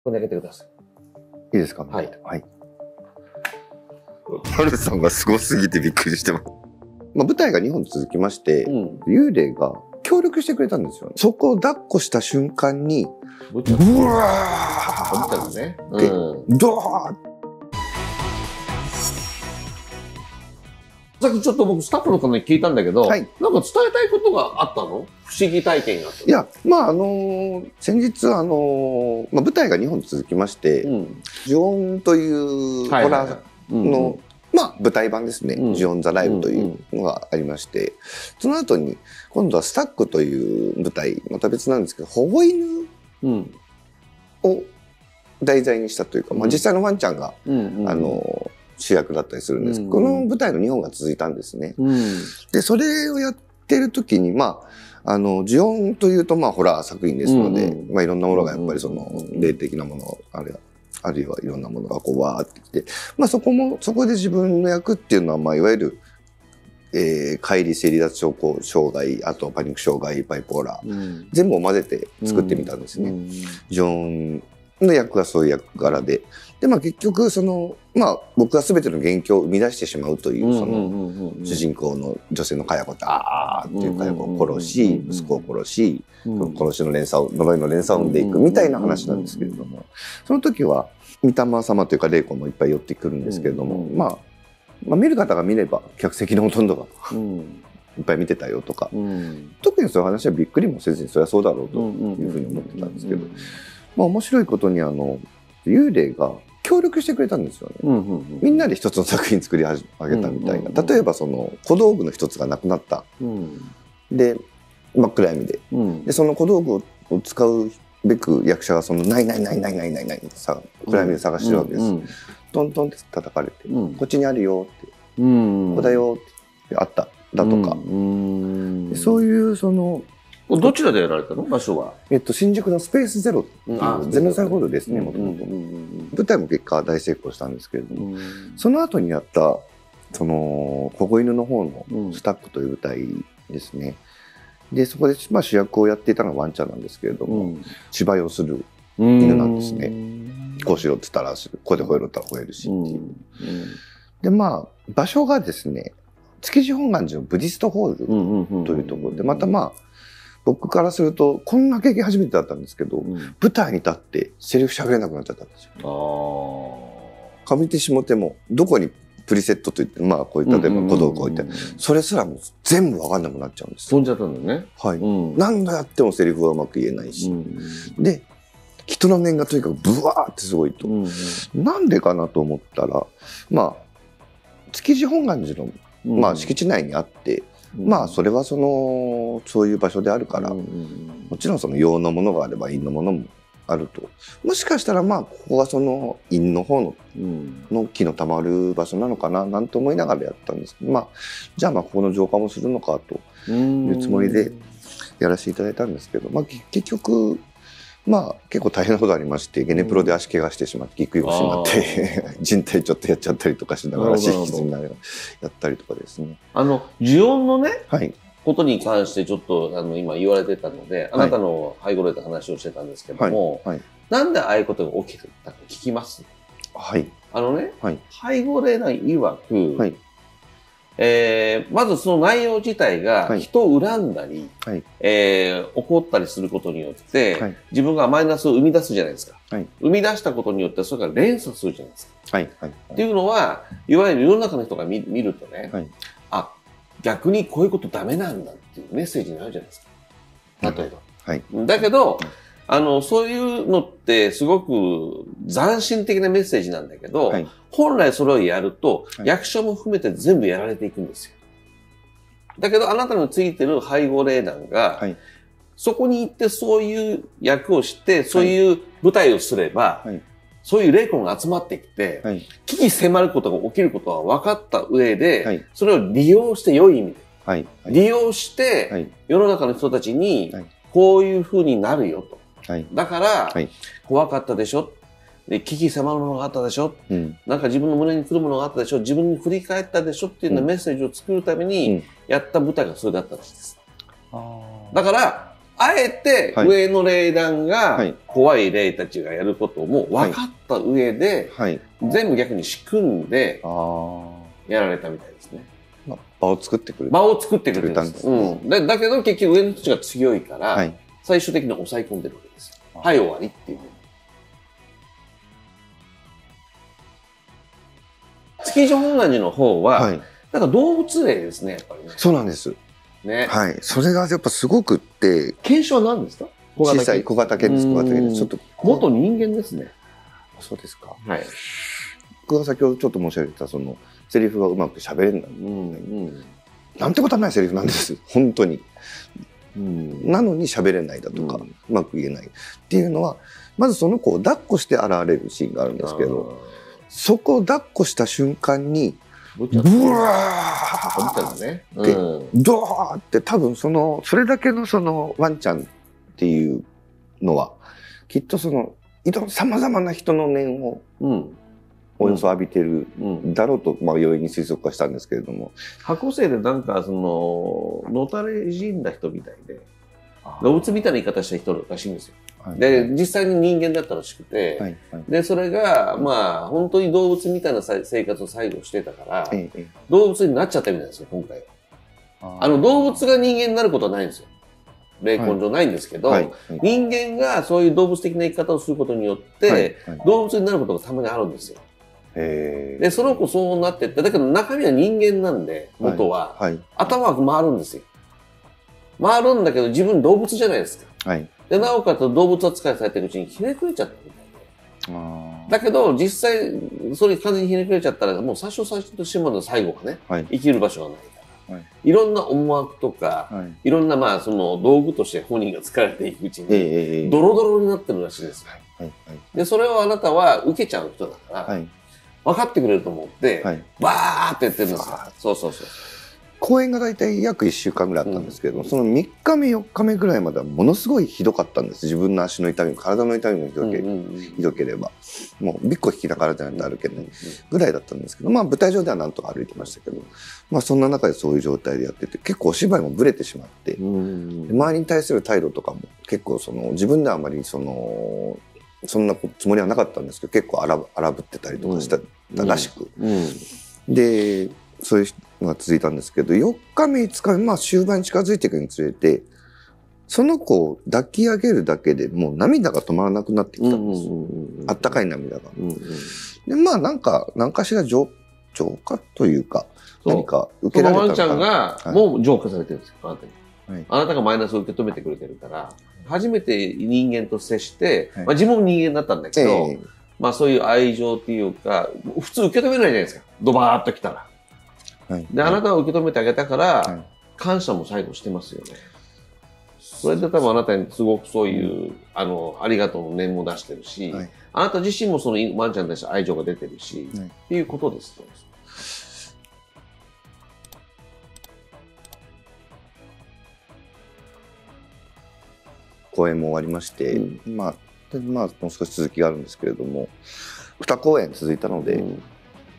これ投げてください。いいですか？はい。はい。ハルさんがすごすぎてびっくりしてます。まあ、舞台が2本続きまして、幽霊が協力してくれたんですよね。そこを抱っこした瞬間に、ブワーって、ドワーって。さっきちょっと僕スタッフの方に聞いたんだけど、はい、なんか伝えたいことがあったの？不思議体験があった。いや、まあ先日まあ、舞台が2本続きまして、呪音というホラーのまあ舞台版ですね、呪音ザライブというのがありまして、その後に今度はスタックという舞台、また別なんですけど、保護犬を題材にしたというか、まあ実際のワンちゃんが主役だったりするんですけど、この舞台の2本が続いたんですね。で、それをやってる時に、まあ、呪音というと、まあ、ホラー作品ですので、まあ、いろんなものがやっぱりその、霊的なもの、あるいはいろんなものがこう、わーってきて、まあ、そこで自分の役っていうのは、まあ、いわゆる、解離生理脱症候障害、あとパニック障害、バイポーラー、全部を混ぜて作ってみたんですね。呪音の役はそういう役柄で。で、まあ結局、まあ僕が全ての元凶を生み出してしまうという、主人公の女性のかや子と、あーっていうかや子を殺し、息子を殺し、殺しの連鎖を、呪いの連鎖を生んでいくみたいな話なんですけれども、その時は、御霊様というか霊子もいっぱい寄ってくるんですけれども、まあ見る方が見れば、客席のほとんどが、いっぱい見てたよとか、特にそういう話はびっくりもせずに、そりゃそうだろうというふうに思ってたんですけど、まあ面白いことに幽霊が協力してくれたんですよね。みんなで一つの作品作り上げたみたいな。例えば小道具の一つがなくなった。で、真っ暗闇で。で、その小道具を使うべく役者がないって暗闇で探してるわけです。トントンって叩かれて、こっちにあるよって、ここだよって、あった。だとか。そういうどちらでやられたの？場所は。新宿のスペースゼロっていうゼロサイホールですね、もともと。舞台も結果大成功したんですけれども、その後にやった、保護犬の方のスタックという舞台ですね。で、そこで、まあ主役をやっていたのはワンちゃんなんですけれども、芝居をする犬なんですね。こうしろって言ったらする。ここで吠えろって言ったら吠えるしっていう。で、まあ、場所がですね、築地本願寺のブディストホールというところで、またまあ、僕からすると、こんな経験初めてだったんですけど、舞台に立ってセリフ喋れなくなっちゃったんですよ。上手下手も、どこにプリセットといって、まあ、こういった、例えば小道具を置いて、それすらも全部わかんなくなっちゃうんです。飛んじゃったんだよね。はい。何度やってもセリフはうまく言えないし。で、人の面がとにかくブワーってすごいと。なんでかなと思ったら、まあ、築地本願寺の、まあ、敷地内にあって、まあそれはそういう場所であるから、もちろん陽のものがあれば陰のものもあると。もしかしたらまあここは陰の方の気のたまる場所なのかななんて思いながらやったんですけど、まあじゃあまあここの浄化もするのかというつもりでやらせていただいたんですけど、まあ結局まあ結構大変なことありまして、ゲネプロで足怪我してしまって、ぎっくり腰になって、人体ちょっとやっちゃったりとかしながら、足引きずりながらやったりとかですね。呪音のね、ことに関してちょっと今言われてたので、あなたの背後で話をしてたんですけども、なんでああいうことが起きてたか聞きます？はい。背後霊団曰く、まずその内容自体が人を恨んだり、怒ったりすることによって、自分がマイナスを生み出すじゃないですか。生み出したことによってそれが連鎖するじゃないですか。っていうのは、いわゆる世の中の人が見るとね、あ、逆にこういうことダメなんだっていうメッセージになるじゃないですか。例えば。だけど、そういうのってすごく斬新的なメッセージなんだけど、本来それをやると、役所も含めて全部やられていくんですよ。だけど、あなたについてる背後霊団が、そこに行ってそういう役をして、そういう舞台をすれば、そういう霊魂が集まってきて、危機迫ることが起きることは分かった上で、それを利用して良い意味で、利用して、世の中の人たちに、こういう風になるよと。だから、怖かったでしょ、で危機迫るものがあったでしょ、なんか自分の胸に来るものがあったでしょ、自分に振り返ったでしょっていうようなメッセージを作るためにやった舞台がそれだったらしいです。だからあえて上の霊団が怖い霊たちがやることも分かった上で、全部逆に仕組んでやられたみたいですね。場を作ってくれ場を作ってくれたんです。だけど結局上の人たちが強いから、最終的に抑え込んでるわけですよ。はい、終わりっていう。築地本願寺の方は、なんか動物霊ですね、やっぱりね。そうなんです。ね。はい。それがやっぱすごくって。犬種は何ですか？小さい小型犬です。小型犬です。ちょっと。元人間ですね。そうですか。はい。僕が先ほどちょっと申し上げた、その、セリフがうまく喋れない。なんてことはないセリフなんです。本当に。なのに喋れないだとか、うまく言えない。っていうのは、まずその子を抱っこして現れるシーンがあるんですけど、そこを抱っこした瞬間に、ブワーってドワーって多分それだけのそのワンちゃんっていうのはきっとその様々な人の念をおよそ浴びてるだろうと容易に推測はしたんですけれども、箱生でなんかそののたれ死んだ人みたいで動物みたいな言い方した人らしいんですよ。で、実際に人間だったらしくて、で、それが、まあ、本当に動物みたいな生活を最後してたから、動物になっちゃったみたいですよ、今回は。動物が人間になることはないんですよ。霊根上ないんですけど、人間がそういう動物的な生き方をすることによって、動物になることがたまにあるんですよ。で、その子そうなってって、だけど中身は人間なんで、元は、頭は回るんですよ。回るんだけど、自分動物じゃないですか。で、なおかつ動物扱いされてるうちにひねくれちゃったみたいで。だけど、実際、それ完全にひねくれちゃったら、もう最初としてまで最後がね、生きる場所がないから。いろんな思惑とか、いろんな、まあ、その道具として本人が使われていくうちに、ドロドロになってるらしいですよ。で、それをあなたは受けちゃう人だから、分かってくれると思って、バーってやってるんですよ。そうそうそう。公演が大体約1週間ぐらいあったんですけど、その3日目4日目ぐらいまではものすごいひどかったんです。自分の足の痛みも体の痛みもひどければもうびっこ引きながらじゃないと歩けないぐらいだったんですけど、まあ舞台上ではなんとか歩いてましたけど、まあそんな中でそういう状態でやってて、結構お芝居もブレてしまって、周りに対する態度とかも結構自分ではあまりそんなつもりはなかったんですけど、結構荒ぶってたりとかしたらしく、でそういうのが続いたんですけど、4日目5日目、まあ終盤に近づいていくにつれて、その子を抱き上げるだけでもう涙が止まらなくなってきたんです。あったかい涙が。で、まあなんかしら浄化というか、何か受けられたのかな。そのワンちゃんがもう浄化されてるんですよ、あなたに。あなたがマイナスを受け止めてくれてるから、初めて人間と接して、まあ自分も人間だったんだけど、まあそういう愛情っていうか、普通受け止めないじゃないですか。ドバーッと来たら。で、あなたを受け止めてあげたから、感謝も最後してますよね。それで多分あなたにすごくそういう、ありがとうの念も出してるし、あなた自身もそのワンちゃんに対して愛情が出てるし、っていうことです。公演も終わりまして、まあもう少し続きがあるんですけれども、2公演続いたので、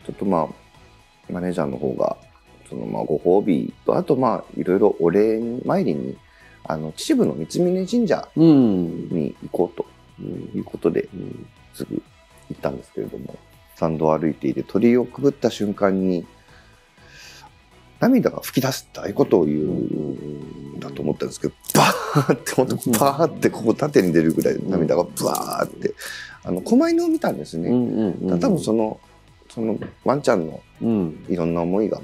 ちょっとまあ、マネージャーの方がご褒美と、あといろいろお礼参りに秩父の三峯神社に行こうということで、すぐ行ったんですけれども、参道を歩いていて鳥居をくぐった瞬間に涙が噴き出すってああいうことを言うんだと思ったんですけど、バーって本当バーってここ縦に出るぐらい涙がバーって狛犬を見たんですね。多分そのワンちゃんのいろんな思いが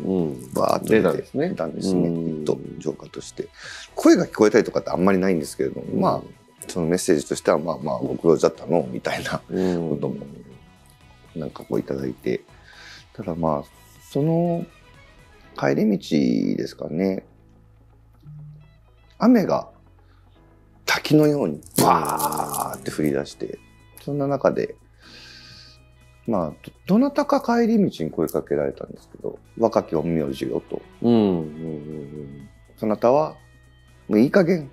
バーッと出たんですね、きっと浄化として。声が聞こえたりとかってあんまりないんですけれども、まあそのメッセージとしてはまあご苦労だったのみたいなこともなんかこういただいて、ただまあその帰り道ですかね、雨が滝のようにバーって降り出して、そんな中でまあ、どなたか帰り道に声かけられたんですけど、若き陰陽師よと。そなたは、もういい加減、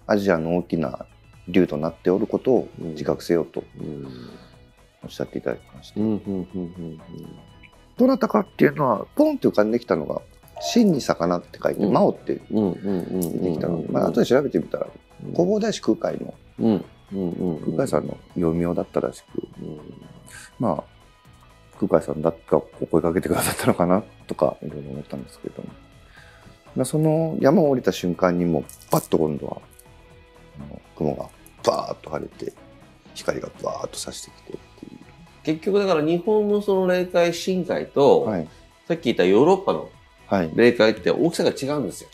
アジアの大きな竜となっておることを自覚せよと、おっしゃっていただきまして。どなたかっていうのは、ポンって浮かんできたのが、真に魚って書いて、真央って出てきたので、まあ後で調べてみたら、弘法大師空海の空海さんの幼名だったらしく、まあ空海さんだったらお声かけてくださったのかなとかいろいろ思ったんですけども、まあ、その山を降りた瞬間にもパッと今度は雲がバーッと晴れて光がバーッと差してきてっていう。結局だから日本のその霊界深海と、はい、さっき言ったヨーロッパの霊界って大きさが違うんですよ。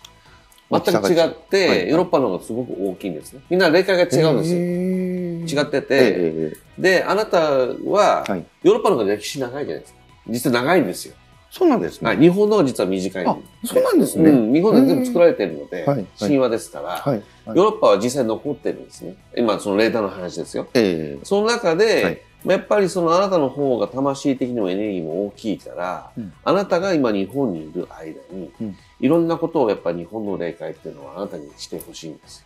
全く違って、ヨーロッパの方がすごく大きいんですね。みんな霊界が違うんですよ。違ってて、で、あなたは、ヨーロッパの方が歴史長いじゃないですか。実は長いんですよ。そうなんですね。はい、日本の方が実は短い。あ、そうなんですね。日本で全部作られているので、神話ですから、ヨーロッパは実際残ってるんですね。今、その霊体の話ですよ。その中で、やっぱりそのあなたの方が魂的にもエネルギーも大きいから、あなたが今日本にいる間に、いろんなことをやっぱり日本の霊界っていうのはあなたにしてほしいんですよ。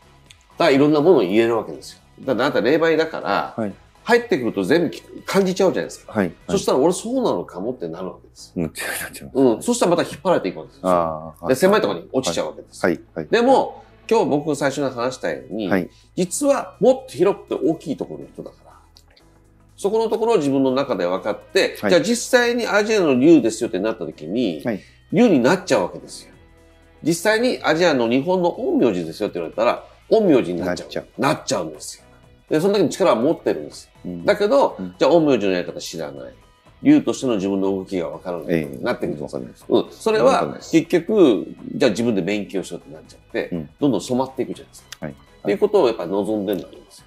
だからいろんなものを言えるわけですよ。だからあなた霊媒だから、入ってくると全部感じちゃうじゃないですか。そしたら俺そうなのかもってなるわけです。そしたらまた引っ張られていくわけですよ。で、狭いところに落ちちゃうわけです。でも、今日僕最初に話したように、実はもっと広くて大きいところの人だから、そこのところを自分の中で分かって、じゃあ実際にアジアの竜ですよってなった時に、竜になっちゃうわけですよ。実際にアジアの日本の陰陽師ですよって言われたら、陰陽師になっちゃうんですよ。で、その時に力を持ってるんですよ。だけど、じゃあ陰陽師のやり方知らない。竜としての自分の動きが分からない。なってくるんです。それは結局、じゃあ自分で勉強しようってなっちゃって、どんどん染まっていくじゃないですか。っていうことをやっぱり望んでるんだと思うんですよ。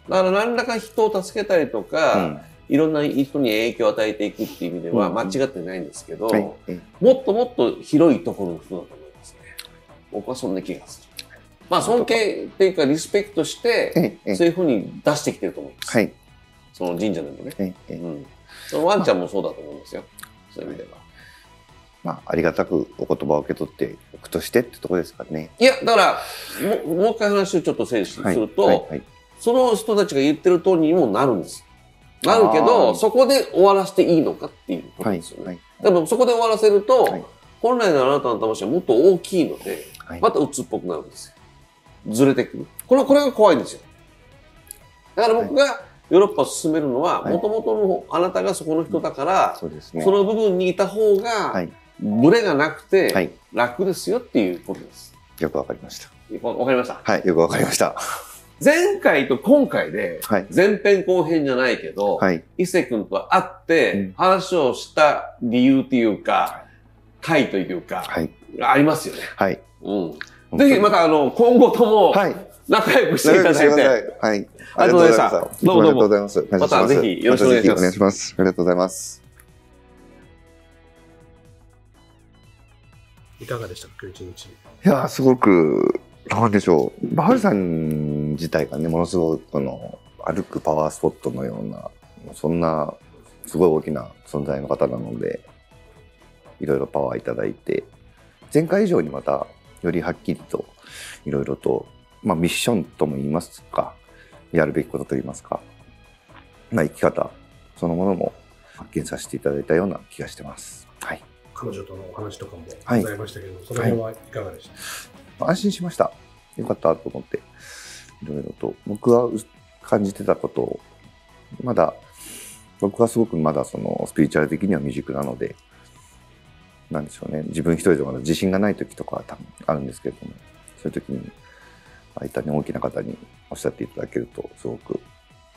だから何らか人を助けたりとか、いろんな人に影響を与えていくっていう意味では間違ってないんですけど、もっともっと広いところの人だと思いますね。僕はそんな気がする。まあ尊敬っていうかリスペクトして、そういうふうに出してきてると思うんです。その神社でもね。そのワンちゃんもそうだと思うんですよ。そういう意味では。まあ、ありがたくお言葉を受け取っておくとしてってところですかね。いや、だから、もう一回話をちょっと整理すると、その人たちが言ってる通りにもなるんです。なるけど、そこで終わらせていいのかっていうことですよね。でもそこで終わらせると、本来のあなたの魂はもっと大きいので、また鬱っぽくなるんですよ。ずれてくる。これが怖いんですよ。だから僕がヨーロッパを進めるのは、もともとのあなたがそこの人だから、その部分にいた方が、ブレがなくて楽ですよっていうことです。よくわかりました。わかりました？はい、よくわかりました。前回と今回で、前編後編じゃないけど、伊勢君と会って話をした理由っていうか、回というか、ありますよね。はい。ぜひまた今後とも仲良くしていただいて。はい。ありがとうございました。どうもどうも。ありがとうございます。またぜひよろしくお願いします。お願いします。ありがとうございます。いかがでしたか、今日一日。いや、すごく、なんでしょう。ハルさん自体がね、ものすごく歩くパワースポットのような、そんな、すごい大きな存在の方なので、いろいろパワーいただいて、前回以上にまた、よりはっきりと、いろいろと、まあミッションとも言いますか、やるべきことと言いますか、まあ生き方そのものも発見させていただいたような気がしてます。はい。彼女とのお話とかもございましたけど、その辺はいかがでした？安心しました。よかったと思って、いろいろと僕は感じてたことを、まだ僕はすごくまだそのスピリチュアル的には未熟なので、なんでしょうね、自分一人でまだ自信がない時とかは多分あるんですけれども、そういう時にああいったね大きな方におっしゃっていただけるとすごく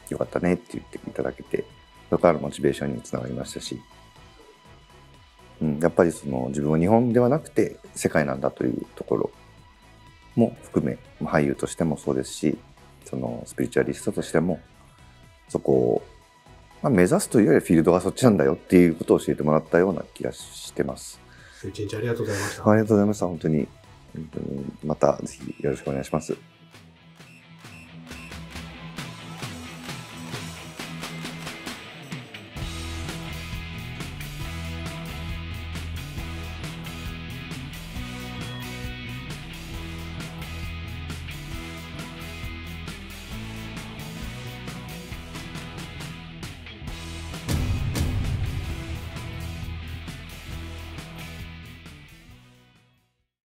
よかったねって言っていただけて、それからのモチベーションにもつながりましたし、やっぱりその自分は日本ではなくて世界なんだというところも含め、俳優としてもそうですし、そのスピリチュアリストとしてもそこを、目指すというよりはフィールドがそっちなんだよっていうことを教えてもらったような気がしてます。一日ありがとうございました。ありがとうございました。本当にまたぜひよろしくお願いします。